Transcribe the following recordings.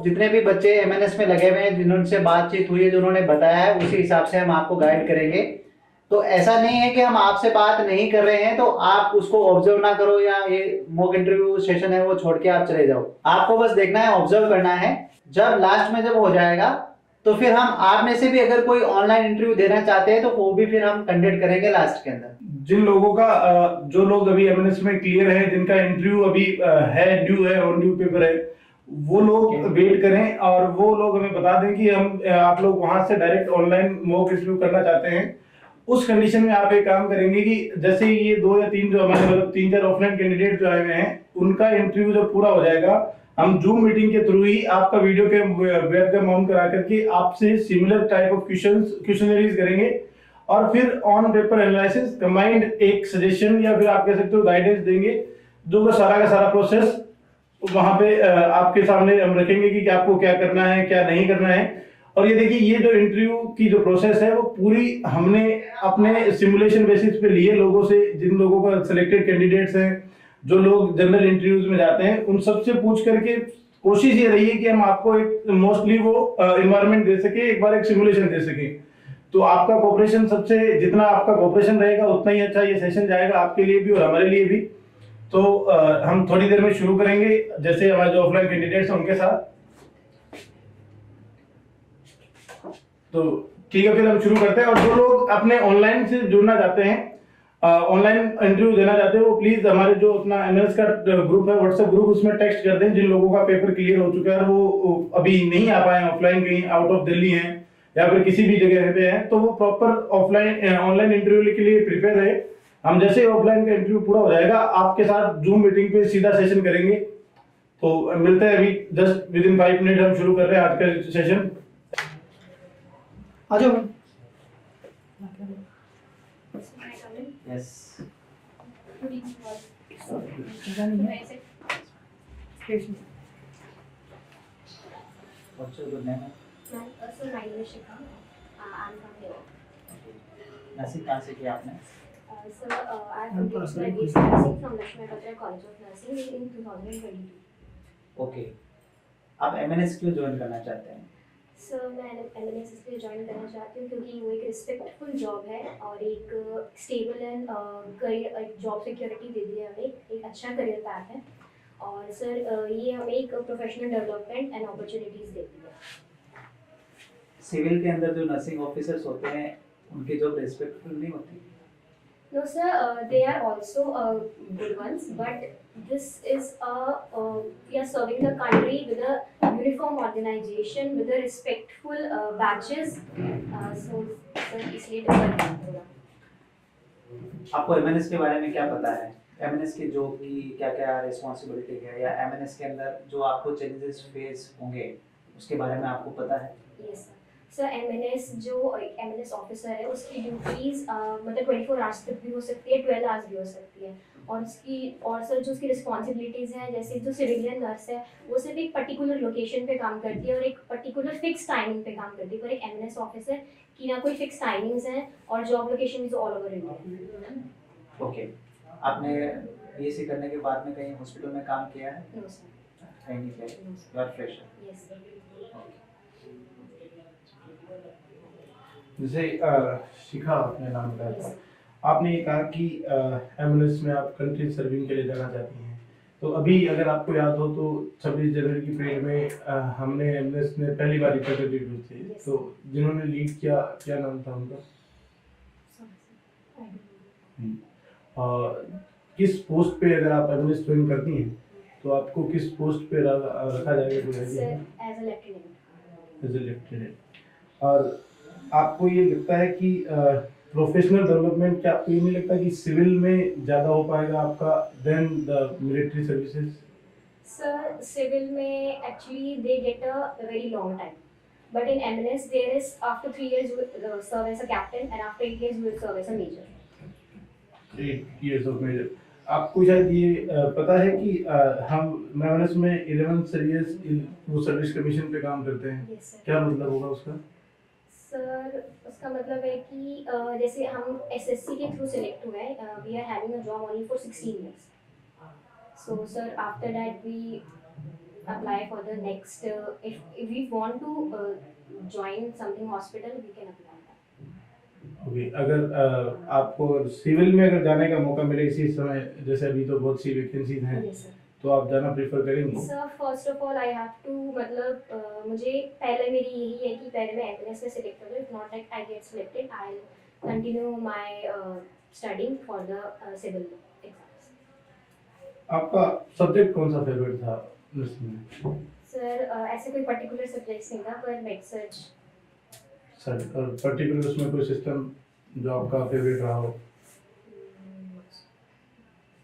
जितने भी बच्चे एमएनएस में लगे हुए हैं, जिनसे बातचीत हुई है, जो उन्होंने बताया है, उसी हिसाब से हम आपको गाइड करेंगे। तो ऐसा नहीं है कि हम आपसे बात नहीं कर रहे हैं तो आप उसको ऑब्जर्व ना करो या ये मॉक इंटरव्यू सेशन है वो छोड़ के आप चले जाओ। आपको बस देखना है, ऑब्जर्व करना है। जब लास्ट में जब हो जाएगा तो फिर हम आप में से भी अगर कोई ऑनलाइन इंटरव्यू देना चाहते हैं तो वो भी फिर हम कंडक्ट करेंगे लास्ट के अंदर। जिन लोगों का जो लोग अभी एमएनएस में क्लियर है, जिनका इंटरव्यू अभी है, ड्यू है, ऑन ड्यू पेपर है, वो लोग वेट करें और वो लोग हमें बता दें कि हम आप लोग वहां से डायरेक्ट ऑनलाइन मॉक इंटरव्यू करना चाहते हैं। उस कंडीशन में आप एक काम करेंगे कि जैसे ये 2 या 3 जो हमारे मतलब 3-4 ऑफलाइन कैंडिडेट जो आए हुए हैं, उनका इंटरव्यू जब पूरा हो जाएगा, हम जूम मीटिंग के थ्रू ही आपका वीडियो के वेबकैम ऑन करा करके आपसे सिमिलर टाइप ऑफ क्वेश्चनरीज करेंगे और फिर ऑन पेपर एनालिसिस कंबाइंड एक सजेशन या फिर आप कह सकते हो गाइडेंस देंगे, जो का सारा प्रोसेस वहां पे आपके सामने हम रखेंगे कि आपको क्या करना है, क्या नहीं करना है। और ये देखिए, ये जो इंटरव्यू की जो प्रोसेस है वो पूरी हमने अपने सिमुलेशन बेसिस पे लिए लोगों से, जिन लोगों का सिलेक्टेड कैंडिडेट्स हैं, जो लोग जनरल इंटरव्यूज में जाते हैं, उन सबसे पूछ करके कोशिश ये रही है कि हम आपको एक मोस्टली वो इन्वायरमेंट दे सके, एक बार एक सिमुलेशन दे सके। तो आपका कोऑपरेशन सबसे, जितना आपका कोऑपरेशन रहेगा उतना ही अच्छा ये सेशन जाएगा आपके लिए भी और हमारे लिए भी। तो हम थोड़ी देर में शुरू करेंगे, जैसे हमारे जो ऑफलाइन कैंडिडेट्स हैं उनके साथ। तो ठीक है, फिर हम शुरू करते हैं। और जो लोग अपने ऑनलाइन से जुड़ना चाहते हैं, ऑनलाइन इंटरव्यू देना चाहते हैं, वो प्लीज हमारे जो अपना एमएनएस का ग्रुप है, व्हाट्सएप ग्रुप, उसमें टेक्स्ट कर दें। जिन लोगों का पेपर क्लियर हो चुका है, वो अभी नहीं आ पाए ऑफलाइन, कहीं आउट ऑफ दिल्ली हैं या फिर किसी भी जगह पे हैं, तो वो प्रॉपर ऑफलाइन ऑनलाइन इंटरव्यू के लिए प्रिपेयर रहे। हम जैसे ही ऑफलाइन का इंटरव्यू पूरा हो जाएगा, आपके साथ जूम मीटिंग पे सीधा सेशन करेंगे। तो मिलते हैं अभी, जस्ट विद इन 5 मिनट हम शुरू कर रहे हैं आज का सेशन। आ जाओ। Yes. What's your good name? So my name is Shikha. I'm from here. Nursing कहाँ से किया आपने? So I have completed my BSc Nursing from Lakshmi Batra College of Nursing in 2022. Okay. आप एमएनएस क्यों join करना चाहते हैं? Sir मैं एमएनएस इसलिए ज्वाइन करना चाहती हूँ क्योंकि वो एक रिस्पेक्टफुल जॉब है और एक स्टेबल एंड करियर, एक जॉब सिक्योरिटी देती है हमें, एक अच्छा करियर पैथ है। और सर ये हमें एक प्रोफेशनल डेवलपमेंट एंड अपॉर्चुनिटीज़ देती है। सिविल के अंदर जो नर्सिंग ऑफिसर्स होते हैं उनकी जॉब रिस्पेक्टफुल नहीं होती? No sir, they are also good ones, but this is we are serving the country with a uniform organization with a respectful batches. So sir, इसलिए डिसाइड किया। आपको एमएनएस के बारे में क्या पता है? एमएनएस की जॉब की क्या क्या रिस्पॉन्सिबिलिटी है, या एमएनएस के अंदर जो आपको चैलेंजेस फेस होंगे उसके बारे में आपको पता है? यस सर, एमएनएस जो एमएनएस ऑफिसर है उसकी ड्यूटीज़ मतलब 24 आवर्स तक भी हो सकती है, 12 आवर्स भी हो सकती है। और उसकी और सर जो उसकी रिस्पॉन्सिबिलिटीज़ हैं, जैसे जो सिविलियन नर्स है वो सिर्फ एक पर्टिकुलर लोकेशन पे काम करती है और एक पर्टिकुलर फिक्स टाइमिंग पे काम करती है, पर एक एमएनएस ऑफिसर की ना कोई फिक्स टाइमिंग्स हैं और job location is all over India. Okay. आपने बीएससी करने के बाद में कहीं हॉस्पिटल में काम किया है? No sir. कहीं नहीं किया? You are fresher? Yes sir. जैसे शिखा आपने नाम बताया था, आपने ये कहा कि एमएनएस में आप कंट्री सर्विंग के लिए जाना चाहती हैं। तो अभी अगर आपको याद हो तो 26 जनवरी की परेड में हमने एमएनएस ने पहली बार रिप्रेजेंटेटिव भेजे थे। तो जिन्होंने लीड किया, क्या नाम था उनका? किस पोस्ट पे अगर आप एमएनएस ज्वाइन करती हैं तो आपको किस पोस्ट पे रखा जाएगा? As a lieutenant. और आपको ये लगता है कि प्रोफेशनल डेवलपमेंट, क्या आपको ये नहीं लगता कि सिविल में ज़्यादा हो पाएगा आपका then the military services? Sir civil में actually they get a very long time, but in MNS there is after 3 years you serve as a captain and after 8 years you will serve as a major. 8 years of major। आपको शायद ये पता है कि हम MNS में 11 service वो service commission पे काम करते हैं। Yes, sir. क्या मतलब होगा उसका? सर उसका मतलब है कि जैसे हम एसएससी के थ्रू सिलेक्ट हुए हैं, we are having a job only for 16 years. So sir, after that we apply for the next. If we want to join something hospital, we can apply that. Okay, अगर आपको civil में अगर जाने का मौका मिले इसी समय, जैसे अभी तो बहुत सी वैकेंसीज हैं, Yes, sir. तो आप जाना प्रेफर करेंगे? Sir first of all I have to मतलब मुझे पहले मेरी यही है कि पहले मैं एमएनएस में सिलेक्ट करूँ. If not like I get selected I continue my studying for the civil exams. आपका सब्जेक्ट कौन सा फेवरेट था नर्सिंग में? सर ऐसे कोई पर्टिकुलर सब्जेक्ट नहीं था पर मेड सर्च. सर, और पर्टिकुलर उसमें कोई सिस्टम जो आपका फेवरेट रहा हो,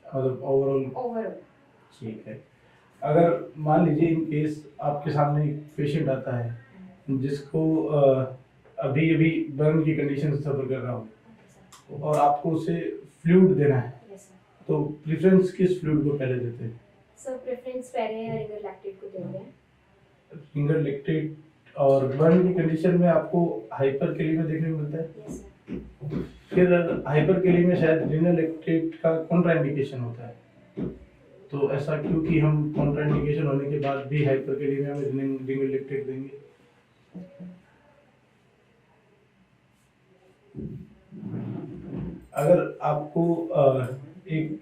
मतलब ओवरऑल? ओवरऑल. ठीक है। अगर मान लीजिए इन केस आपके सामने एक पेशेंट आता है जिसको अभी अभी बर्न की कंडीशन से सफ़र कर रहा हो और आपको उसे फ्लूइड देना है, यस सर. तो प्रेफरेंस किस फ्लूइड को पहले देते हैं? सर प्रेफरेंस पहले रिंगर लैक्टेट को देंगे. फिंगर लेक्टेट, और बर्न की कंडीशन में आपको हाइपर कैलीमिया देखने को मिलता है। Yes sir. फिर हाइपर कैलीमिया शायद रीनल लेक्टेट का कॉन्ट्राइंडिकेशन होता है, तो ऐसा क्यों कि हम कॉन्ट्राइंडिकेशन होने के बाद भी हाइपर कैलीमिया में रीनल लेक्टेट देंगे? अगर आपको एक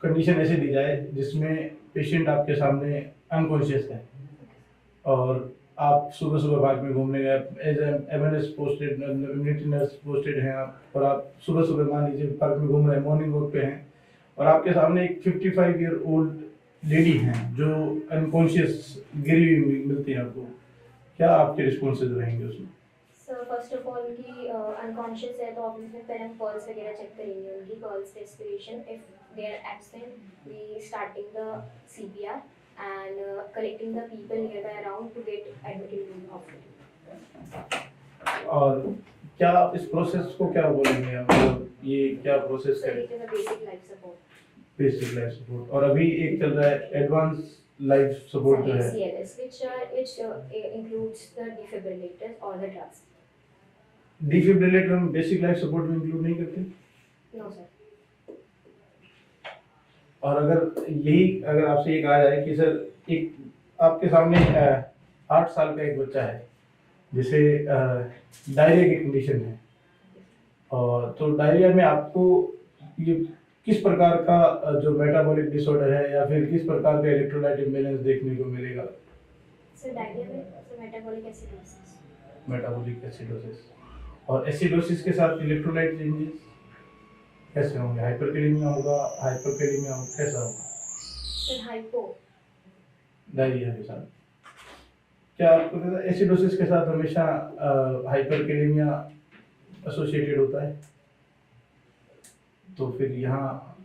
कंडीशन ऐसे दी जाए जिसमें पेशेंट आपके सामने अनकॉन्शियस है और आप सुबह सुबह पार्क में घूमने गए, as MNS posted immunity nurse posted हैं आप, और आप सुबह सुबह मान लीजिए पार्क में घूम रहे हैं, मॉर्निंग वॉक पे हैं, और आपके सामने एक 55 ईयर ओल्ड लेडी हैं जो अनकॉन्शियस गिरी हुई मिलती है आपको, क्या आपके रिस्पॉन्सेज रहेंगे उसमें? सर फर्स्ट ऑफ ऑल उनकी अनकॉन्शियस है तो ऑब्वियसली पहले हम पल्स वगैरह चेक करेंगे, उनकी pulse respiration. If they are absent we starting the CPR and collecting the people nearby around to get admitted to the hospital. और क्या आप इस प्रोसेस को क्या बोलेंगे, मतलब ये क्या प्रोसेस So है? it is a basic life support. Basic life support, और अभी एक चल रहा है एडवांस लाइफ सपोर्ट जो है, ACLS, which includes the defibrillators or the drugs. Defibrillator हम बेसिक लाइफ सपोर्ट में इंक्लूड नहीं करते। No sir. और अगर आपसे ये कहा जाए कि सर एक आपके सामने 8 साल का एक बच्चा है जिसे डायरिया की कंडीशन है, और तो डायरिया में आपको ये किस प्रकार का जो मेटाबॉलिक डिसऑर्डर है या फिर किस प्रकार का इलेक्ट्रोलाइट इम्बैलेंस देखने को मिलेगा? सर डायरिया में मेटाबॉलिक एसिडोसिस. मेटाबॉलिक एसिडोसिस, और एसिडोसिस के साथ इलेक्ट्रोलाइट चेंजेस कैसे होंगे? हाइपरकैलेमिया होगा, हाइपरकैलेमिया होगा, कैसा होगा? Sir hypo. डायरिया के साथ क्या आपको पता है एसिडोसिस के साथ हमेशा हाइपरकैलेमिया एसोसिएटेड होता है, तो फिर यहाँ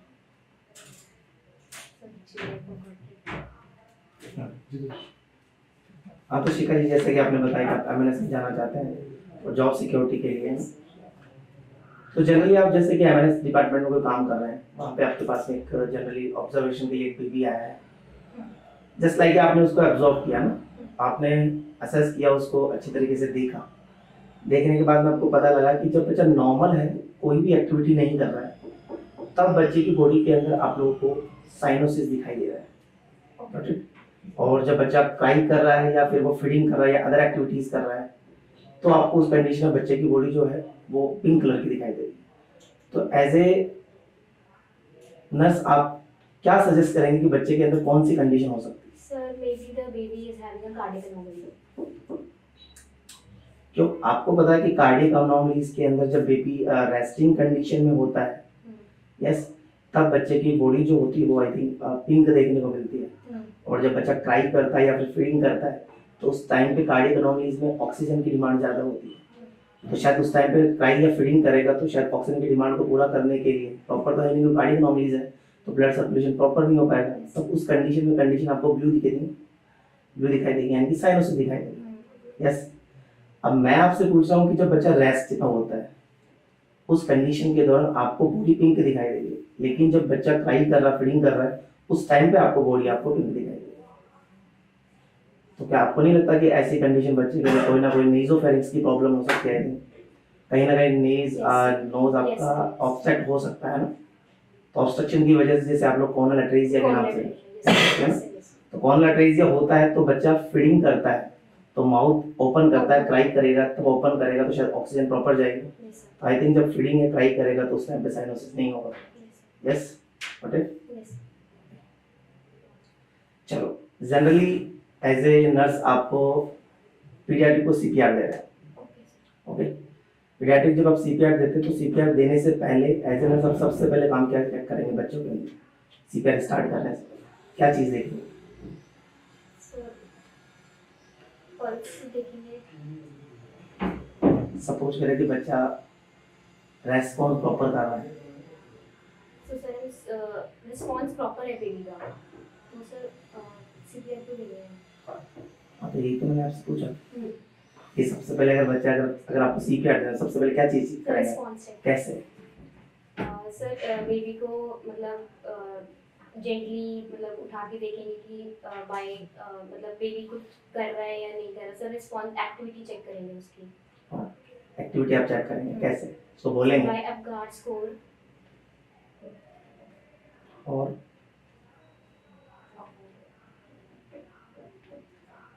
हाँ, तो शिखा जी जैसे कि आपने बताया आप एमएनएस में जाना चाहते हैं और जॉब सिक्योरिटी के लिए, तो जनरली आप जैसे कि एमएनएस डिपार्टमेंट में कोई काम कर रहे हैं, वहाँ पे आपके पास में एक जनरली ऑब्जर्वेशन के लिए एक बीबी आया है, जस्ट लाइक आपने उसको एब्जॉर्व किया ना, आपने असेस किया उसको, अच्छी तरीके से देखा, देखने के बाद में आपको पता लगा कि जब बच्चा नॉर्मल है, कोई भी एक्टिविटी नहीं कर रहा है, तब बच्चे की बॉडी के अंदर आप लोगों को साइनोसिस दिखाई दे रहा है, और जब बच्चा क्राई कर रहा है या फिर वो फीडिंग कर रहा है या अदर एक्टिविटीज कर रहा है, तो आपको उस कंडीशन में बच्चे की बॉडी जो है वो पिंक कलर की दिखाई देगी। तो एज ए नर्स आप क्या सजेस्ट करेंगे कि बच्चे के अंदर कौन सी कंडीशन हो सकती है? Sir maybe the baby is having a cardiac anomaly. क्यों आपको पता है कि कार्डियक अनोमलीज के अंदर जब बेबी रेस्टिंग कंडीशन में होता है, यस, तब बच्चे की बॉडी जो होती है वो आई थिंक पिंक देखने को मिलती है, और जब बच्चा क्राई करता है या फिर फीडिंग करता है तो उस टाइम पे कार्डियक अनोमलीज में ऑक्सीजन की डिमांड ज़्यादा होती है, तो शायद उस टाइम पे क्राई या फीडिंग करेगा तो शायद ऑक्सीजन की डिमांड को पूरा करने के लिए प्रॉपर तो है नहीं, कार्डियक अनोमलीज है तो ब्लड सर्कुलेशन प्रॉपर नहीं हो पाएगा, तब उस कंडीशन आपको ब्लू दिखाई देगी यानी कि साइनोसिस दिखाई देगी, यस। अब मैं आपसे पूछ रहा हूँ कि जब बच्चा रेस्ट में होता है उस कंडीशन के दौरान आपको बॉडी पिंक दिखाई देगी, लेकिन जब बच्चा क्राई कर रहा है, फीडिंग कर रहा है, उस टाइम पे आपको बॉडी आपको पिंक दिखाई देगी। तो क्या आपको नहीं लगता कि ऐसी कंडीशन बच्चे के लिए कोई ना कोई नेजोफेरिंक्स की प्रॉब्लम हो सकती है? कहीं ना कहीं नोज आपका ऑब्स्ट्रक्ट हो सकता है ना, तो ऑब्स्ट्रक्शन की वजह से जैसे आप लोग कॉर्नल एट्रेसिया के नाम से, है ना, तो कॉर्नलाट्रेजिया होता है तो बच्चा फीडिंग करता है तो माउथ ओपन करता है, क्राई करेगा तब ओपन करेगा तो शायद ऑक्सीजन प्रॉपर जाएगी। Yes, sir. तो आई थिंक जब फीडिंग है क्राई करेगा तो उस टाइम पे साइनोसिस नहीं होगा। Yes, yes got it. yes. चलो जनरली एज ए नर्स आपको पीडियाट्रिक को सीपीआर दे रहे हैं, Okay, sir. ओके। पीडियाट्रिक जब आप सीपीआर देते हैं तो सीपीआर देने से पहले एज ए नर्स आप सबसे पहले काम क्या चेक करेंगे बच्चों के अंदर सीपीआर स्टार्ट करने से क्या चीज़ देखेंगे? So, pulse देखेंगे. सपोज करें कि बच्चा रेस्पॉन्स प्रॉपर कर रहा है, So, sir, response proper है बेबी का. तो सर CPR तो देंगे. हाँ तो यही तो मैंने आपसे पूछा कि सबसे पहले अगर बच्चा अगर आपको सीपीआर देना सबसे पहले क्या चीज़ करेंगे, Response check. कैसे? सर बेबी को मतलब जेंटली मतलब उठा के देखेंगे कि बाय मतलब बेबी कुछ कर रहा है या नहीं कर रहा. सर रिस्पॉन्स एक्टिविटी चेक करेंगे उसकी. एक्टिविटी आप चेक करेंगे कैसे, उसको बोलेंगे बाय अपगार्ड स्कोर. और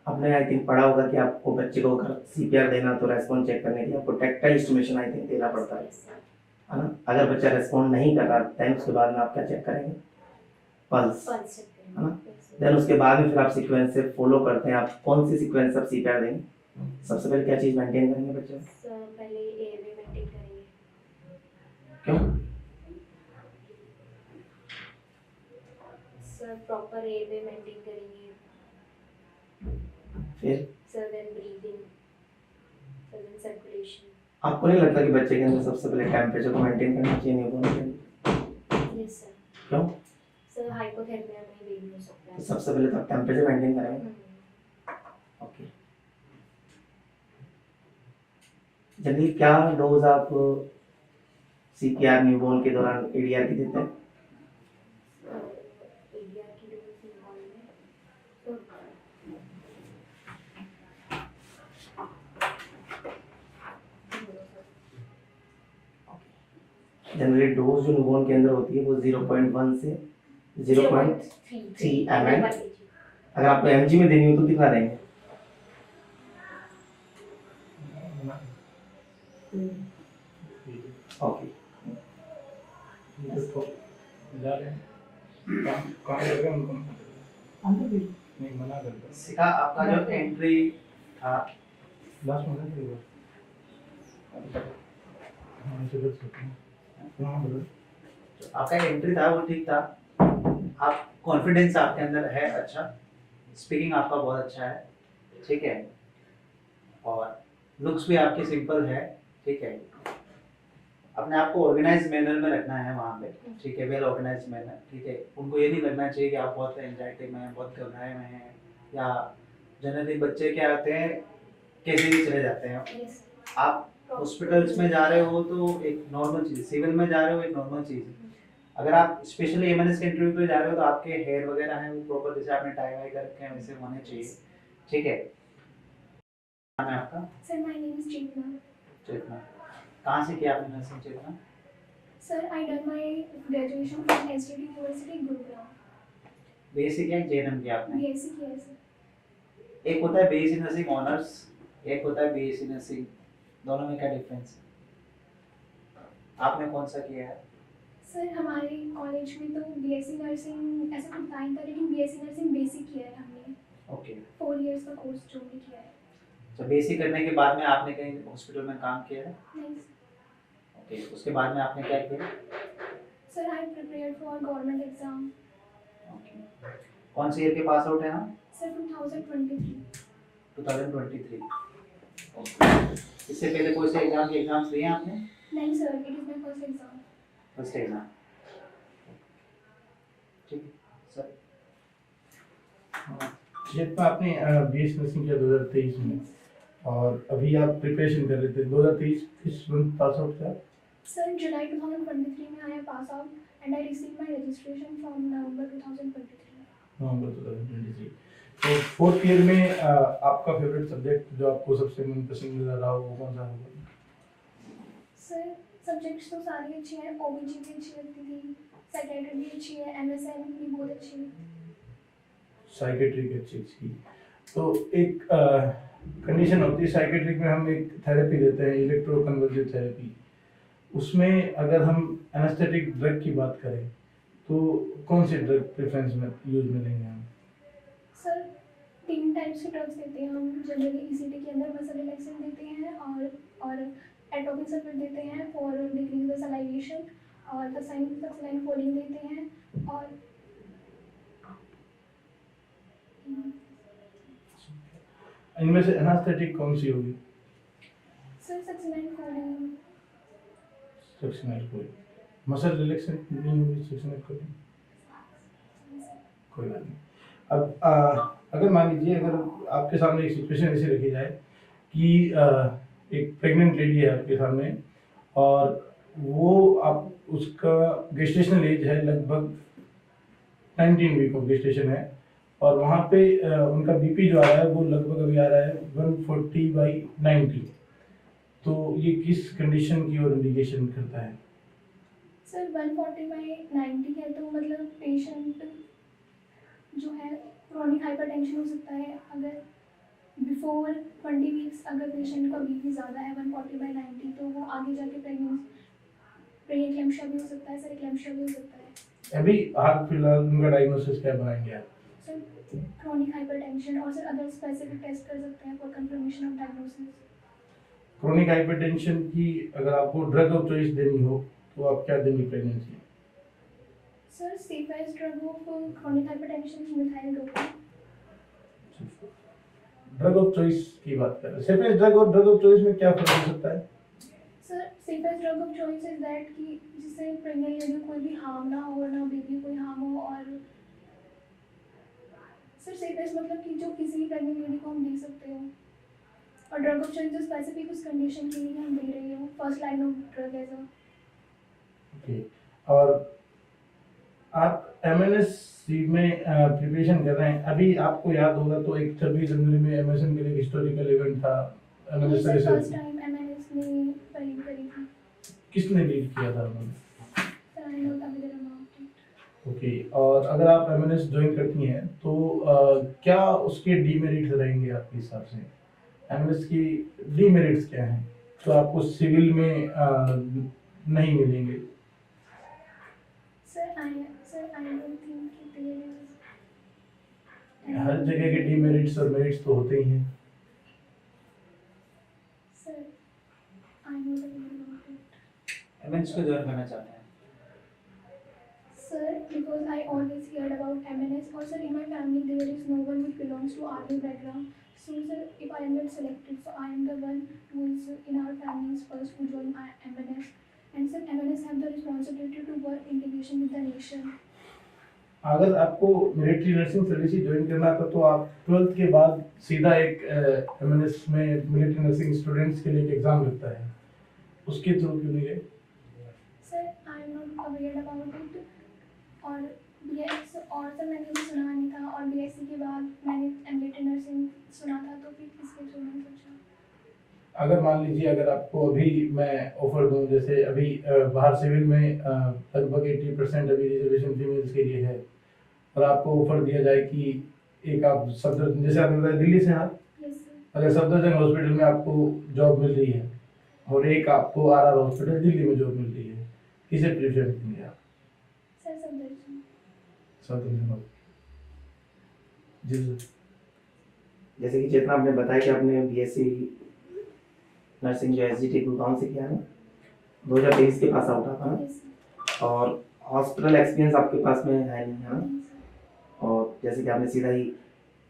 आपने आई थिंक पढ़ा होगा कि आपको बच्चे को अगर सीपीआर देना तो रेस्पॉन्स चेक करने के लिए आपको टैक्टाइल स्टिमुलेशन आई थिंक देना पड़ता है ना। अगर बच्चा रेस्पॉन्ड नहीं कर रहा देन उसके बाद में आप क्या चेक करेंगे, पल्स, पल्स चेक है ना। करेंगे. देन उसके बाद में फिर आप सीक्वेंस से फॉलो करते हैं, आप कौन सी सीक्वेंस आप सीपीआर देंगे, सबसे पहले क्या चीज़ मेंटेन करेंगे बच्चे में? सर पहले एयरवे मेंटेन करेंगे. क्यों? सर प्रॉपर एयरवे मेंटेन करेंगे. फिर sir then breathing. Sir then circulation. आपको नहीं लगता कि बच्चे के अंदर सबसे पहले टेम्परेचर को मेंटेन करना चाहिए न्यूबॉर्न के अंदर? Yes sir. क्यों? सर हाइपोथर्मिया में बेबी हो सकता तो है. सबसे पहले तो आप टेम्परेचर मेंटेन करेंगे, हम्म. ओके। जनरली क्या डोज आप सीपीआर न्यूबॉर्न के दौरान एडीआर की देते हैं? एरिया की डोज निकाल में. तो जनरली डोज जो न्यूबॉर्न के अंदर होती है वो 0.1 से 0.3 ml। अगर आपको एमजी में देनी हो तो कितना देंगे? ओके, जा रहे हैं काम कर रहे हैं उनको नहीं मना करता. सिखा आपका जो एंट्री था लास्ट में नहीं हुआ. हाँ चलो सकते हैं. हाँ बोलो. आपका एंट्री था वो ठीक था, आप कॉन्फिडेंस आपके अंदर है अच्छा, स्पीकिंग आपका बहुत अच्छा है, ठीक है, और लुक्स भी आपकी सिंपल है, ठीक है। अपने आप को ऑर्गेनाइज मैनर में रखना है वहाँ पे, ठीक है, वेल ऑर्गेनाइज मैनर, ठीक है। उनको ये नहीं लगना चाहिए कि आप बहुत एंजाइटी में हैं, बहुत घबराए में हैं, या जनरली बच्चे क्या आते हैं कैसे भी चले जाते हैं। आप हॉस्पिटल्स में जा रहे हो तो एक नॉर्मल चीज़, सिविल में जा रहे हो एक नॉर्मल चीज़ है। अगर आप स्पेशली एमएनएस के इंटरव्यू पे जा रहे हो तो आपके हेयर वगैरह हैं वो प्रॉपर जैसे आपने टाई वाई कर रखे हैं वैसे होने चाहिए, ठीक है। नाम है आपका? Sir my name is Chetna. Chetna, कहाँ से किया आपने nursing Chetna? Sir I done my graduation from STD university Gurugram. BSc किया जेएनएम किया आपने? बीएससी किया है सर। एक होता है बीएससी नर्सिंग ऑनर्स, एक होता है बीएससी नर्सिंग, दोनों में क्या डिफरेंस है? आपने कौन सा किया है? सर हमारे कॉलेज में तो बीएससी नर्सिंग ऐसा कुछ नहीं था, लेकिन बीएससी नर्सिंग बेसिक किया है हमने। ओके, 4 इयर्स का कोर्स जो भी किया है। तो बेसिक करने के बाद में आपने कहीं हॉस्पिटल में काम किया है? नहीं ओके, उसके बाद में आपने क्या किया? Sir I prepared for government exam. Okay, कौन से ईयर के पास आउट है आप? सर 2023। 2023। ओके, इससे पहले कोई से एग्जाम्स दिए हैं आपने? नहीं sir, it is my first exam. First exam, ठीक है सर। जितना आपने बीएस नर्सिंग किया 2023 में, और अभी आप प्रिपरेशन कर रहे थे 2023 किस मंथ पास आउट थे आप? सर जुलाई 2023 में I pass out and I receive my registration from November 2023। November 2023। तो फोर्थ ईयर में आपका फेवरेट सब्जेक्ट जो आपको सबसे मनपसंद रहा हो वो कौन सा होगा? सर सब्जेक्ट्स तो सारी अच्छी हैं, ओबीजी भी अच्छी लगती थी, साइकियाट्री भी अच्छी है, एमएसएन भी बहुत अच्छी है। साइकेट्रिक चीज की। तो एक कंडीशन होती है साइकेट्रिक में, हम एक थेरेपी देते हैं, इलेक्ट्रोकन्वर्जिव थेरेपी। उसमें अगर हम एनेस्थेटिक ड्रग की बात करें तो कौन सी ड्रग प्रेफरेंस में यूज में लेंगे हम? सर 3 टाइप्स के ड्रग्स देते हैं हम जनरली ईसीटी के अंदर। मसल रिलैक्सेंट देते हैं और एटोपिक सल्फेट देते हैं फॉर डिक्रीज द सलाइवेशन, और तक्साइन फोलिन देते हैं, और इनमें से एनेस्थेटिक कौन सी होगी? सर सक्सिनाइन फोलिन। सक्सिनाइल कोई, मसल रिलैक्सेंट नहीं होगी सक्सिनाइल कोई? कोई बात नहीं। अब अगर मान लीजिए अगर आपके सामने एक सिचुएशन ऐसी रखी जाए कि एक प्रेग्नेंट लेडी है आपके सामने, और वो आप उसका गेस्टेशनल एज है लगभग 19 वीक ऑफ गेस्टेशन है, और वहाँ पे उनका बीपी जो आ रहा है वो लगभग अभी आ रहा है 140/90। तो ये किस कंडीशन की ओर इंडिकेशन करता है? सर 140/90 है तो मतलब पेशेंट जो है क्रोनिक हाइपरटेंशन हो सकता है। अगर बिफोर 20 वीक्स अगर पेशेंट का बीपी ज़्यादा है 140/90 तो वो आगे जाके प्रेक्लेम्शिया भी हो सकता है, सर एक्लेम्शिया भी हो सकता है। अभी हाल फिलहाल उनका डायग्नोसिस क्या बनाएंगे आप? सर क्रोनिक हाइपरटेंशन, और सर अदर स्पेसिफिक टेस्ट कर सकते हैं for confirmation of diagnosis. Chronic hypertension की अगर आपको ड्रग ऑफ चॉइस देनी हो तो आप क्या देंगे pregnancy? Sir safest drug of chronic hypertension is methyl dopa. Drug of choice की बात कर रहे हैं, सेफेस्ट ड्रग और ड्रग ऑफ चॉइस में क्या फर्क हो सकता है? Sir safest drug of choice is that कि जिससे प्रेग्नेंट लेडी कोई भी हार्म ना हो, ना बेबी कोई हार्म हो, और सर सेफेस्ट मतलब कि जो किसी भी प्रेग्नेंट लेडी को हम दे सकते हो, और ड्रग ऑफ चॉइस जो स्पेसिफिक उस कंडीशन के लिए हम दे रहे हो, first line of drug as a. Okay, और आप एमएनएससी में प्रिपरेशन कर रहे हैं, अभी आपको याद होगा तो एक 26 जनवरी में एमएसएन के लिए हिस्टोरिकल इवेंट था एमएनएस फर्स्ट से। टाइम एमएनएस ने परेड करी थी। किसने लीड किया था उन्होंने? Sir I not aware about it. Okay, और अगर आप एमएनएस ज्वाइन करती हैं तो क्या उसके डीमेरिट्स रहेंगे आपके हिसाब से? एमएनएस की डीमेरिट्स क्या हैं तो आपको सिविल में नहीं मिलेंगे? सर आई डोंट थिंक कि देयर इज हर जगह के डीमेरिट्स और मेरिट्स तो होते ही हैं। Sir I not aware about it. MNS को ज्वाइन करना चाहते हैं? Sir, because I always heard about MNS, or sir, in my family there is no one which belongs to army background. So sir, if I am not selected, so I am the one who is in our families first who join MNS. And sir, MNS have the responsibility to work integration with the nation. अगर आपको military nursing service join करना था तो आप 12th के बाद सीधा एक एमएनएस में मिलिट्री नर्सिंग स्टूडेंट्स के लिए एक एग्जाम लगता है, उसके थ्रू क्यों नहीं गए? Sir, I am not aware about it. और BS और सर मैंने भी सुना नहीं था, और BSc के बाद मैंने मिलिट्री नर्सिंग सुना था, तो फिर इसके थ्रू मैंने सोचा। अगर मान लीजिए अगर आपको अभी मैं ऑफर दूं, जैसे अभी बाहर सिविल में लगभग 80% अभी रिजर्वेशन फीमेल्स के लिए है, और आपको ऑफर दिया जाए कि एक आप सफदरजंग, जैसे आपने बताया दिल्ली से, हाँ, यस सर। अगर सफदरजंग हॉस्पिटल में आपको जॉब मिल रही है और एक आपको आरआर हॉस्पिटल दिल्ली में जॉब मिल रही है, किसे प्रेफरेंस देंगे आप? सर सफदरजंग। सफदरजंग। जी सर। जैसे कि चेतना आपने बताया कि आपने बीएससी नर्सिंग जो एसजीटी गुड़गांव से किया है, 2023 के पास आउट था ना, यस सर। और हॉस्पिटल एक्सपीरियंस आपके पास में है नहीं, है ना? नहीं सर। और जैसे कि आपने सीधा ही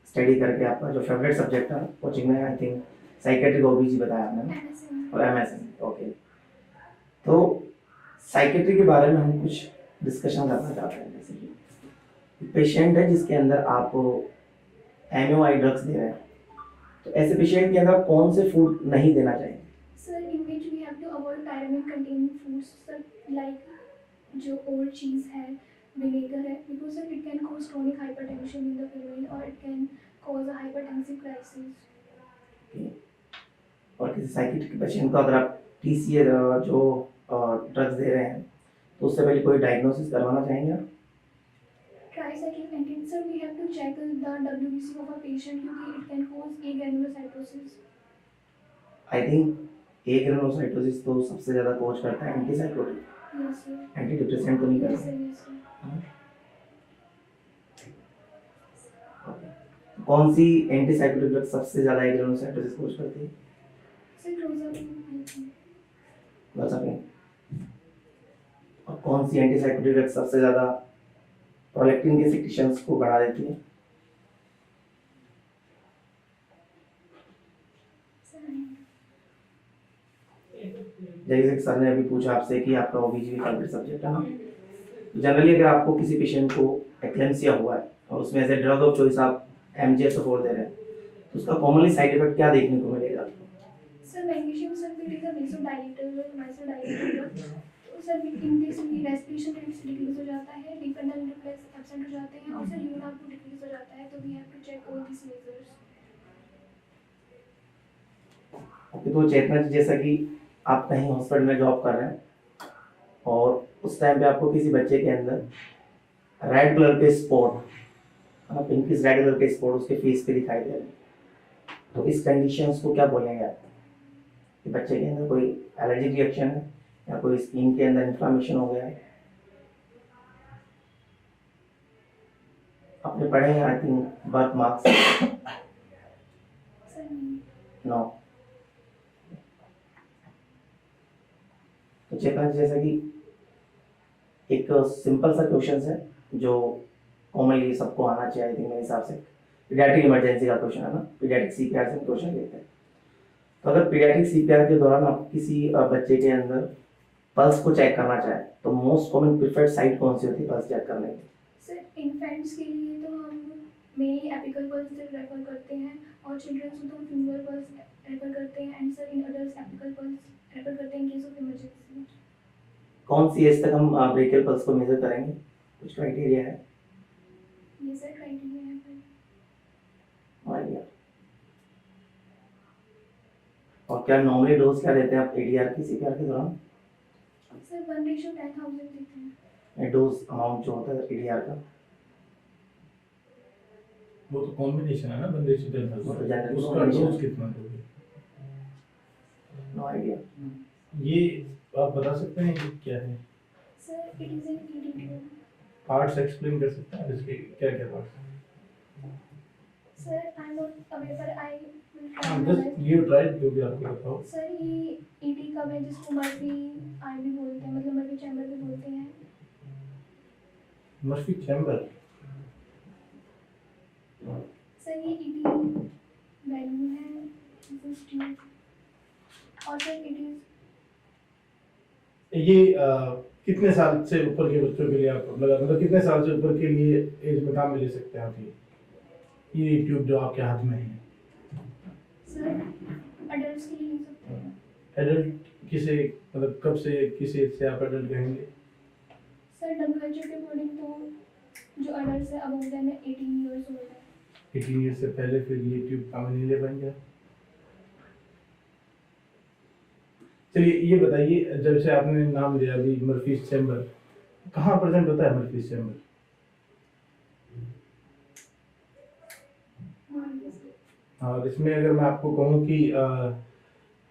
स्टडी करके आपका जो फेवरेट सब्जेक्ट था कोचिंग में, आई थिंक साइकेट्रिक ओबीजी बताया आपने ना, MSN। और एमएसएन। ओके, तो साइकेट्री के बारे में हम कुछ डिस्कशन करना चाहते हैं। जैसे कि पेशेंट है जिसके अंदर आप एमओआई ड्रग्स दे रहे हैं, तो ऐसे पेशेंट के अंदर कौन से फूड नहीं देना चाहिए? Sir, in which we have to avoid tyramine containing foods, sir, like जो old cheese है, vinegar है, because sir it can cause chronic hypertension in the female, or it can cause a hypertensive crisis. Okay. और किसी psychiatric patient को अगर आप TCA जो drugs they रहे हैं तो उससे पहले कोई डायग्नोसिस करवाना चाहेंगे आप? Tricyclic pancreatitis, sir, we have to check the WBC of a patient क्योंकि it can cause agranulocytosis. I think agranulocytosis तो सबसे ज़्यादा कोज करता है antipsychotic, Yes, sir. Antidepressant तो नहीं Yes, करता। sir. Yes, sir. कौन सी एंटीसाइकोटिक ड्रग सबसे ज़्यादा ए ग्रेनुलोसाइटोसिस कोज करती है? Sir, clozapine, I think. क्लोज़ापिन। और कौन सी एंटीसाइकोटिक ड्रग सबसे ज़्यादा प्रोलैक्टिन के सिक्रीशंस को बढ़ा देती है? Sir, जैसे कि सर ने अभी पूछा आपसे कि आपका ओबीजीवी फेवरेट सब्जेक्ट है ना, जनरली अगर आपको किसी पेशेंट को एक्लेम्सिया हुआ है और उसमें as a drug of choice आप MGF4 दे रहे हैं, तो उसका कॉमनली साइड इफेक्ट क्या देखने को मिलेगा? sir, magnesium sulfate is a vasodilator. तो sir in case respiration rate decrease हो जाता है, डिपेंडेंट रिफ्लेक्स एब्सेंट हो जाते हैं और सर यूरिन आउटपुट डिक्रीज हो जाता है, तो we have to check all this measures. Okay, तो चेतना जी, जैसा कि आप कहीं हॉस्पिटल में जॉब कर रहे हैं और उस टाइम पे आपको किसी बच्चे के अंदर रेड कलर के स्पॉट, पिंकिश रेड कलर के स्पॉट उसके फेस पे दिखाई दे रहे हैं, तो इस कंडीशंस को क्या बोलेंगे आप? कि बच्चे के अंदर कोई एलर्जिक रिएक्शन है या कोई स्किन के अंदर इन्फ्लामेशन हो गया है? आपने पढ़े हैं I think birth marks? Sir नहीं। नो। तो चेतना जी, जैसा कि एक सिंपल सा क्वेश्चन है जो कॉमनली सबको आना चाहिए आई थिंक मेरे हिसाब से, पीडियाट्रिक इमरजेंसी का क्वेश्चन है ना, पीडियाट्रिक सीपीआर से क्वेश्चन लेते हैं। तो अगर पीडियाट्रिक सीपीआर के दौरान आप किसी बच्चे के अंदर पल्स को चेक करना चाहें तो मोस्ट कॉमन प्रिफर्ड साइट कौन सी होती है पल्स चेक करने की? सर इन्फेंट्स के लिए तो हम मेनली एपिकल पल्स से रेफर करते हैं और चिल्ड्रंस को तो हम फिंगर पल्स रेफर करते हैं and sir in adults apical pulse refer करते हैं इन केस ऑफ इमरजेंसी। कौन सी एज तक हम ब्रेकियल पल्स को मेजर करेंगे? कुछ क्राइटेरिया है? ये सर क्राइटेरिया है पर आइडिया। और क्या नॉर्मली डोज क्या देते हैं आप एडीआर की सीपीआर के दौरान? सर 1:10,000 देते हैं। डोज अमाउंट जो होता है एडीआर का? वो तो कॉम्बिनेशन है ना, बंदे से वो तो जनरल उसका combination डोज है। कितना दोगे? No idea. ये आप बता सकते हैं कि क्या है? Sir it is an ED. Parts explain कर सकते हैं इसके क्या क्या parts? Sir I am not aware पर आई हाँ, विल जस्ट यू ट्राई जो भी आपको बताओ। सर ये ईडी कब है जिसको मर्फी आई भी बोलते हैं, मतलब मर्फी चैम्बर भी बोलते हैं। Murphy chamber? सर ये ईडी वैल्यू है दिस ट्यूब और सर इट इज ये कितने साल से ऊपर के बच्चों के लिए आप मतलब कितने साल से ऊपर के लिए एज में काम में ले सकते हैं आप? ये ट्यूब जो आपके हाथ में है सर अडल्ट्स के लिए ले सकते हैं। एडल्ट किसे मतलब कब से किस एज से आप एडल्ट कहेंगे? सर WHO के अकॉर्डिंग तो जो अडल्ट्स है अबव देन 18 इयर्स ओल्ड है। 18 ईयर से पहले फिर ये ट्यूब काम में नहीं ले पाएंगे। चलिए ये बताइए, जब से आपने नाम लिया अभी मर्फीज चैम्बर, कहाँ प्रेजेंट होता है मर्फीज चैम्बर? और इसमें अगर मैं आपको कहूँ कि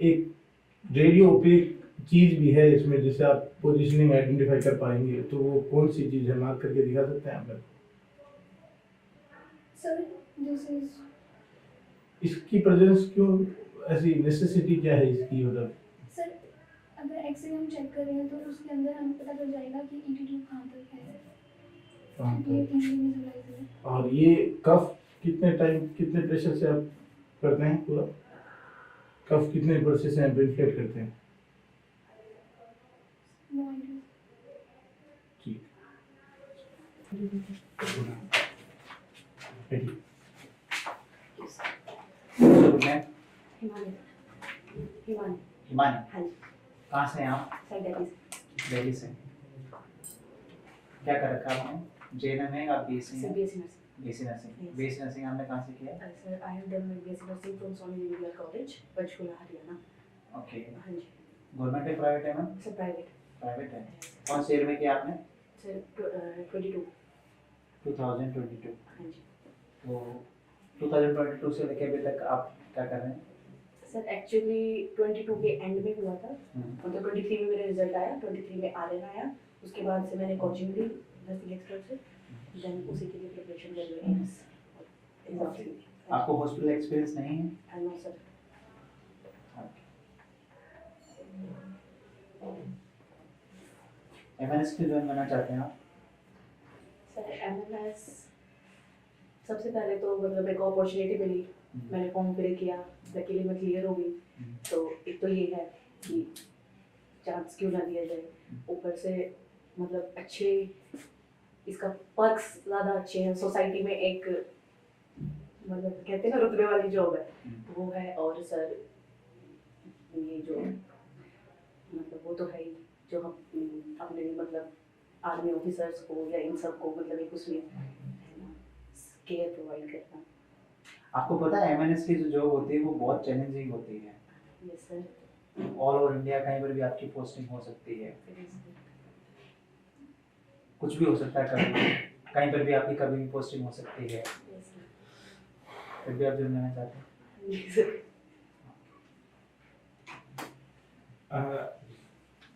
एक रेडियो ओपेक चीज भी है इसमें जिसे आप पोजीशनिंग आइडेंटिफाई कर पाएंगे, तो वो कौन सी चीज है? मार्क करके दिखा सकते हैं आप? सर दिस इज इसकी प्रेजेंस क्यों, ऐसी नेसेसिटी क्या है इसकी? मतलब सर अगर एक्सरे हम चेक कर रहे हैं तो उसके अंदर हमें पता चल जाएगा कि ईडी ट्यूब कहाँ तक है। कहाँ ये पर? इजीली विजुअलाइज है। और ये कफ कितने टाइम कितने प्रेशर से आप करते हैं? पूरा कफ कितने प्रेशर से आप इन्फ्लेट करते हैं? No idea. ठीक। बैठिए। मैं हिमानी हिमानी हिमानी, हाँ जी कहाँ से हैं आप? सर दिल्ली दिल्ली से। क्या कर रखा आपने? JNM है या BSc सर है? BSc nursing BSc nursing. Yes. BSc nursing आपने कहाँ से किया? Sir I have done my BSc nursing from Swami Vivekanand college Panchkula Haryana. Okay. हाँ जी गवर्नमेंट है प्राइवेट है मैम? सर प्राइवेट प्राइवेट है। कौन से ईयर में किया आपने? सर 22 2022। हाँ जी तो 2022 से लेके अभी तक आप क्या कर रहे हैं? सर एक्चुअली 22 के एंड में हुआ था, मतलब 23 में मेरा रिजल्ट आया, 23 में आर्यन आया, उसके बाद से मैंने कोचिंग ली नर्सिंग एक्सपर्ट से, देन उसी के लिए प्रिपरेशन कर रही हूँ एग्जाम के लिए। आपको हॉस्पिटल एक्सपीरियंस नहीं है? I know sir. एमएनएस क्यों ज्वाइन करना चाहते हैं आप? सर एमएनएस सबसे पहले तो मतलब एक अपॉर्चुनिटी मिली, मैंने फॉर्म फिल किया, लकीली मैं क्लियर हो गई, तो एक तो ये है कि चांस क्यों ना दिया जाए, ऊपर से मतलब अच्छे इसका पर्क्स ज़्यादा अच्छे हैं, सोसाइटी में एक मतलब कहते हैं ना रुतबे वाली जॉब है वो है, और सर ये जो मतलब वो तो है ही जो हम अपने मतलब आर्मी ऑफिसर्स को या इन सब को मतलब एक उसमें केयर प्रोवाइड करना। आपको पता है एमएनएस की जो जॉब होती है वो बहुत चैलेंजिंग होती है। Yes sir. All over India कहीं पर भी आपकी पोस्टिंग हो सकती है, कुछ भी हो सकता है, कभी कहीं पर भी आपकी कभी भी पोस्टिंग हो सकती है। फिर भी आप ज्वाइन करना चाहते हैं?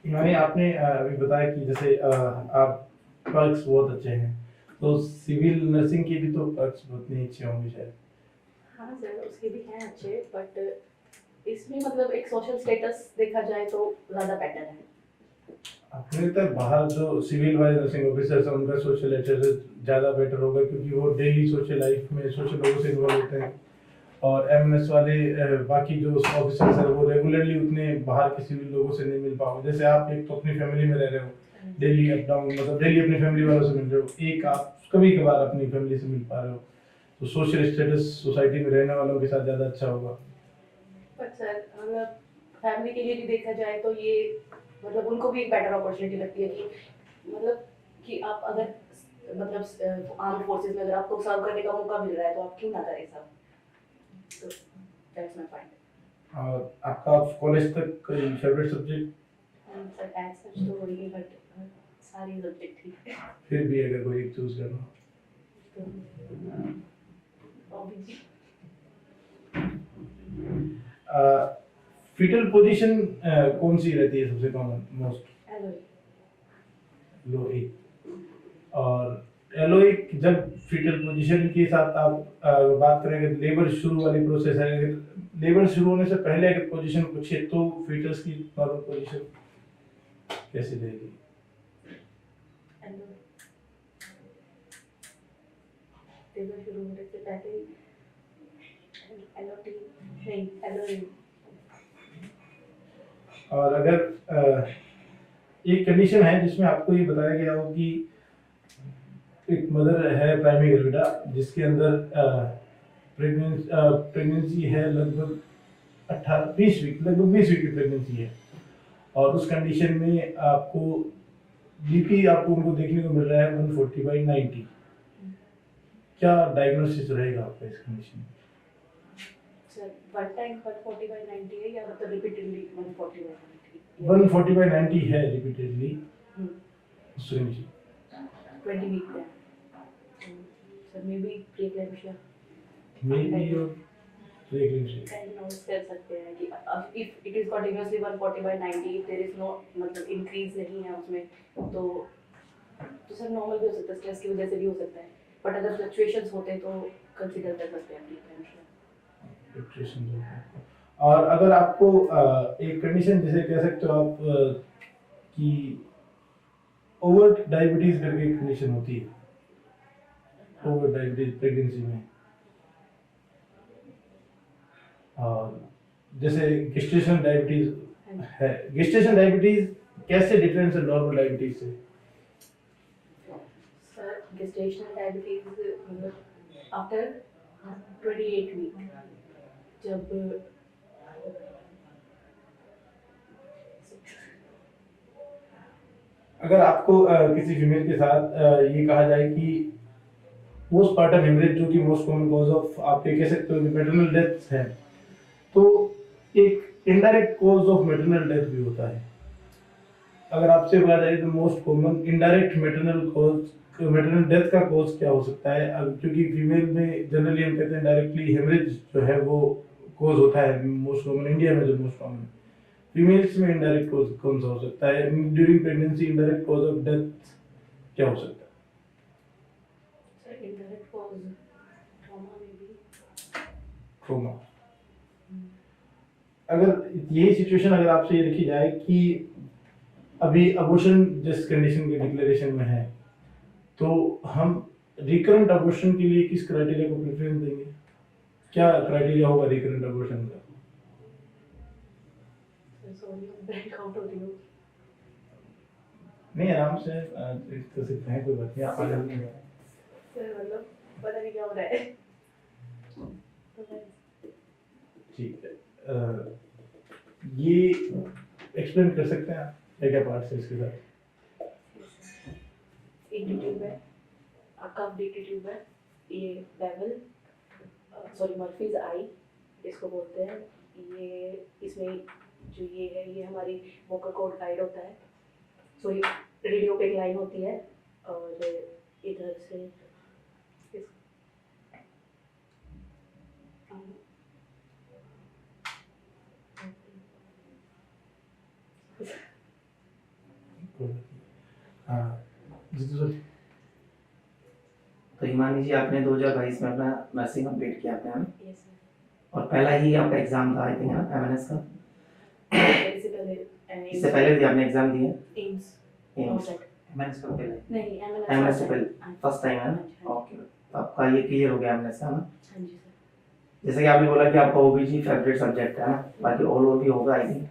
मैंने आपने अभी बताया कि जैसे आप पर्क्स बहुत अच्छे हैं, तो सिविल नर्सिंग के भी तो पर्क्स बहुत नहीं अच्छे होंगे शायद। हाँ सर उसके भी हैं अच्छे, बट इसमें मतलब एक सोशल स्टेटस देखा जाए तो ज़्यादा बेटर है। अपने तक बाहर जो सिविल वाले नर्सिंग ऑफिसर्स हैं उनका सोशल स्टेटस ज़्यादा बेटर होगा, क्योंकि वो डेली सोशल लाइफ में सोशल लोगों से इन्वॉल्व होते हैं, और एमएनएस वाले बाकी जो ऑफिसर्स हैं वो रेगुलरली उतने बाहर के सिविल लोगों से नहीं मिल पाओगे। जैसे आप एक तो अपनी फैमिली में रह रहे हो, डेली अप डाउन मतलब डेली अपनी फैमिली वालों से मिल रहे हो, एक आप कभी कभार अपनी फैमिली से मिल पा रहे हो, तो सोशल स्टेटस सोसाइटी में रहने वालों के साथ ज़्यादा अच्छा होगा। बट सर मतलब फैमिली के लिए भी देखा जाए तो ये मतलब उनको भी एक बेटर अपॉर्चुनिटी लगती है कि मतलब कि आप अगर मतलब आर्म्ड फोर्सेस में अगर आपको सर्व करने का मौका मिल रहा है तो आप क्यों ना करें सब, तो दैट्स माय पॉइंट। और आपका कॉलेज तक कोई favourite subject? Sir as such तो वही, बट सारी सब्जेक्ट ठीक है, फिर भी अगर कोई एक चूज करना तो ऑब्वियसली फीटल पोजीशन कौन सी रहती है सबसे कॉमन मोस्ट? एलओए। लोए। और एलओए जब फीटल पोजीशन के साथ आप बात करेंगे, लेबर शुरू वाली प्रोसेस है, अगर लेबर शुरू होने से पहले अगर पोजीशन पूछे तो फीटल्स की नॉर्मल पोजीशन कैसी रहेगी? एलओए लेबर शुरू होने से पहले एलओटी नहीं एलओए। और अगर एक कंडीशन है जिसमें आपको ये बताया गया हो कि एक मदर है प्राइमरी गर्विडा जिसके अंदर प्रेगनेंसी है लगभग 20 वीक की प्रेगनेंसी है, और उस कंडीशन में आपको बीपी आपको उनको देखने को मिल रहा है 140/90, क्या डायग्नोसिस रहेगा आपका इस कंडीशन में? सर वन टाइम 140/90 है या मतलब रिपीटेडली 140/90? 140/90 है रिपीटेडली उस कंडीशन 20 वीक है, सर मे बी प्रीक्लैम्सिया में भी और प्रेगनेंसी डायग्नोस कर सकते हैं कि if it is continuously 140/90, there is no मतलब इंक्रीज नहीं है उसमें, तो सर नॉर्मल भी हो सकता है, स्ट्रेस की वजह से भी हो सकता है, बट अगर फ्लक्चुएशंस होते हैं तो कंसीडर कर सकते हैं प्रीक्लैम्सिया। और अगर आपको एक कंडीशन जैसे कह सकते हो आप कि ओवर डायबिटीज करके एक कंडीशन होती है, ओवर डायबिटीज प्रेगनेंसी में, और जैसे गेस्टेशनल डायबिटीज है, गेस्टेशनल डायबिटीज कैसे डिफरेंस है नॉर्मल डायबिटीज से? सर गेस्टेशनल डायबिटीज मतलब आफ्टर 28 वीक जब अगर आपको किसी फीमेल के साथ ये कहा जाए कि पोस्टपार्टम हेमरेज जो कि मोस्ट कॉमन कॉज ऑफ आपके कह सकते हो कि मैटरनल डेथ है, तो एक indirect cause of maternal death भी होता है। अगर आपसे कहा जाए तो most common indirect maternal cause maternal death का कॉज क्या हो सकता है? क्योंकि फीमेल में जनरली हम कहते हैं डायरेक्टली हेमरेज जो है वो कॉज होता है मोस्ट कॉमन, इंडिया में जो मोस्ट कॉमन। फीमेल्स में इनडायरेक्ट कॉज कौन सा हो सकता है? During pregnancy indirect cause of death क्या हो सकता है? सर इंडायरेक्ट कॉज ट्रॉमा में भी ट्रॉमा। अगर यही सिचुएशन अगर आपसे ये रखी जाए कि अभी अबॉर्शन जिस कंडीशन के डिक्लेरेशन में है, तो हम रिकरेंट अबॉर्शन के लिए किस क्राइटेरिया को प्रेफरेंस देंगे? क्या क्राइटेरिया होगा रिकरेंट अबॉर्शन का? सॉरी ब्रेक आउट हो रही हूँ। नहीं, आराम से तो सकते हैं, कोई बात नहीं, आप आगे नहीं है। सर मतलब पता नहीं क्या हो रहा है। ठीक है, ये एक्सप्लेन कर सकते हैं आप क्या क्या पार्ट्स है इसके साथ? इंटीट्यूब है, आपका इंटीट्यूब है, ये बेवल, सॉरी मर्फीज आई इसको बोलते हैं। ये इसमें जो ये है ये हमारी वोकल कॉर्ड गाइड होता है। सो ये रेडियो पे एक लाइन होती है और इधर से हाँ जी, तो सर तो हिमानी जी, आपने 2022 में अपना नर्सिंग कंप्लीट किया आपने, है ना? ये सर और पहला ही आपका एग्जाम था आई थिंक, है ना, एमएनएस का? इससे इससे पहले भी आपने एग्जाम दिए? एम्स एम्स मैंने इसको पहले नहीं एमएनएस से पहले फर्स्ट टाइम, है ना? ओके, तो आपका ये क्लियर हो गया एमएनएस का, है ना? हाँ जी सर। जैसे कि आपने बोला कि आपका ओबीजी फेवरेट सब्जेक्ट है ना, बाकी ऑल ओवर भी होगा आई थिंक।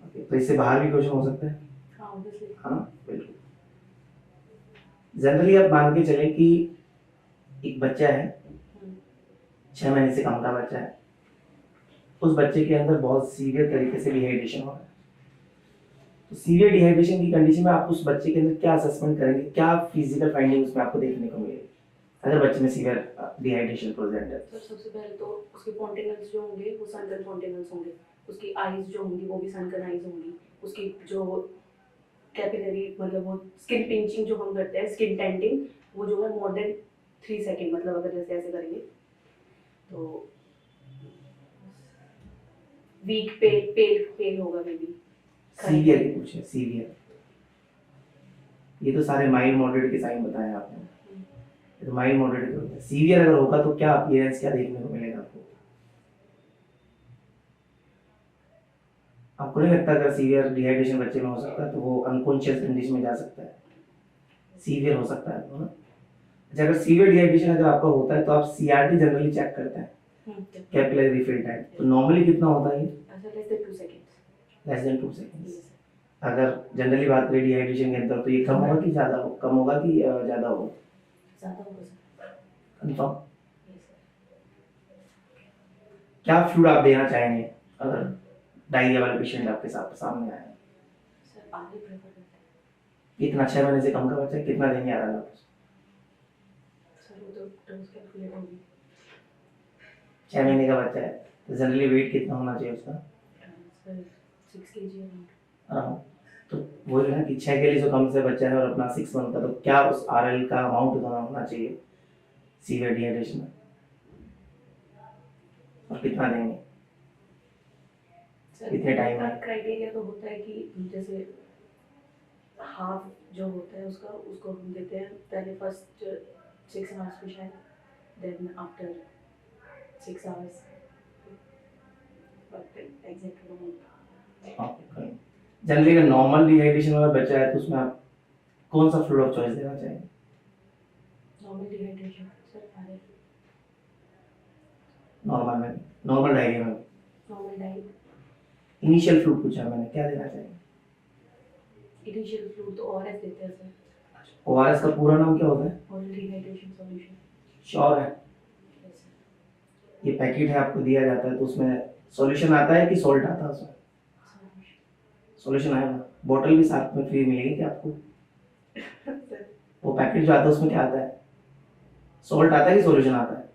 ओके, तो इससे बाहर भी क्वेश्चन हो सकते हैं, हाँ ऑब्वियसली। है ना? बिल्कुल। जनरली आप मान के चले कि एक बच्चा है, 6 महीने से कम का बच्चा है, उस बच्चे के अंदर बहुत सीवियर तरीके से डिहाइड्रेशन हो रहा है। तो सीवियर डिहाइड्रेशन की कंडीशन में आप उस बच्चे के अंदर क्या असेसमेंट करेंगे, क्या फिजिकल फाइंडिंग उसमें आपको देखने को मिलेगी अगर बच्चे में सीवियर डिहाइड्रेशन प्रेजेंट है? सर सबसे पहले तो उसके कॉन्टिनेंट्स जो होंगे वो सनकन कॉन्टिनेंट्स होंगे, उसकी आईज जो होंगी वो भी सनकन आईज होंगी, उसकी जो कैपिलरी मतलब वो स्किन पिंचिंग जो हम करते हैं, स्किन टेंटिंग, वो जो है मोर देन 3 सेकेंड, मतलब अगर जैसे ऐसे करेंगे तो वीक पेल पेल होगा मे बी। सीवियर ही पूछे, सीवियर। ये तो सारे माइल्ड मॉडरेट के साइन बताए आपने, ये तो माइल्ड मॉडरेट के होते हैं। सीवियर अगर होगा तो क्या अपीयरेंस क्या देखने को मिलेगा आपको? आपको नहीं लगता अगर सीवियर डिहाइड्रेशन बच्चे में हो सकता है तो वो अनकॉन्शियस कंडीशन में जा सकता है, सीवियर हो सकता है तो ना? अच्छा, अगर सीवियर डिहाइड्रेशन अगर आपका होता है तो आप सीआरटी जनरली चेक करते हैं, कैपिलरी रिफिल टाइम, तो नॉर्मली कितना होता है ये? Less than 2 seconds. Less than 2 seconds. अगर जनरली बात करें डिहाइड्रेशन के अंदर तो ये कम होगा कि ज़्यादा हो, कम होगा कि ज़्यादा होगा? ज़्यादा होगा सर। कंफर्म? Yes sir. क्या फ्लूइड आप देना चाहेंगे अगर डायरिया वाला पेशेंट आपके साथ सामने आए? सर आगे प्रेफर करते हैं कितना, 6 महीने से कम का बच्चा है, कितना देंगे आराम आप? सर, वो तो डोज कैलकुलेट होगी। 6 महीने का बच्चा है तो जनरली वेट कितना होना चाहिए उसका? Sir 6 kg around. अराउंड, तो वो जो है कि 6 kg से कम से बच्चा है और अपना 6 मंथ का, तो क्या उस आरएल का अमाउंट उतना होना चाहिए सीवियर डिहाइड्रेशन में, और कितना देंगे? कितने टाइम का में? क्राइटेरिया तो होता है कि जैसे हाफ जो होता है उसका उसको हम देते हैं पहले फर्स्ट 6 आवर्स में शायद, then after 6 hours but exact okay. Generally अगर नॉर्मल डिहाइड्रेशन वाला बच्चा है तो उसमें आप कौन सा फ्लूइड ऑफ चॉइस देना चाहेंगे? Normal dehydration sir, RL normal में, नॉर्मल डायरिया में? Normal diet. इनिशियल फ्लूइड पूछा मैंने, क्या देना चाहेंगे? इनिशियल फ्लूइड तो ओआरएस देते हैं सर। ओआरएस का पूरा नाम क्या होता है? Oral dehydration solution. श्योर है? Yes sir. ये पैकेट है आपको दिया जाता है तो उसमें सॉल्यूशन आता है कि सॉल्ट आता है उसमें? सॉल्यूशन आएगा। बोतल भी साथ में फ्री मिलेगी क्या आपको? सर वो पैकेट जो आता है उसमें क्या आता है? सॉल्ट आता है कि सॉल्यूशन आता है?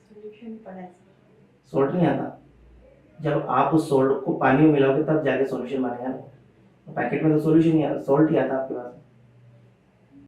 सॉल्यूशन पड़ा है सर। सॉल्ट नहीं आता। जब आप उस सॉल्ट को पानी में मिलाओगे तब जाके सॉल्यूशन बनेगा ना, तो पैकेट में तो सॉल्यूशन ही आता, सॉल्ट ही आता है आपके पास।